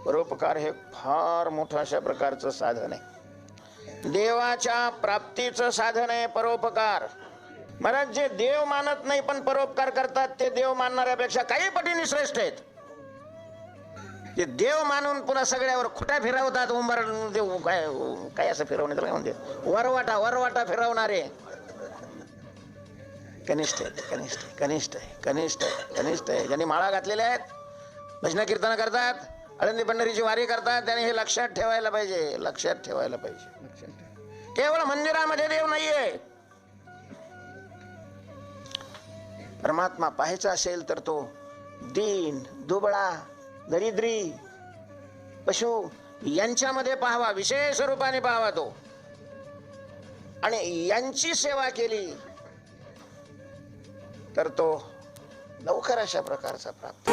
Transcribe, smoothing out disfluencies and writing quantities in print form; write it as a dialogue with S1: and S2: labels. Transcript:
S1: परोपकार हे फार मोठं अशा प्रकारचं साधन आहे, देवाच्या प्राप्तीचं साधन आहे परोपकार. महाराज, जे देव मानत नाही पण परोपकार करतात ते देव मानणाऱ्यापेक्षा काही पटीने श्रेष्ठ आहेत. जे देव मानून पुन्हा सगळ्यावर खोट्या फिरवतात, उंबर काय काय असं फिरवणे त्याला काय म्हणते, वरवाटा फिरवणारे कनिष्ठ आहेत, कनिष्ठ आहे. ज्यांनी माळा घातलेल्या आहेत, भजन कीर्तन करतात, आळंदी पंढरीची वारी करतात, त्यांनी हे लक्षात ठेवायला पाहिजे. केवळ मंदिरामध्ये देव नाहीये. परमात्मा पाहायचा असेल तर तो दीन, दुबळा, दरिद्री, पशु यांच्यामध्ये पाहावा, विशेष रूपाने पाहावा तो, आणि यांची सेवा केली तर तो लवकर अशा प्रकारचा प्राप्त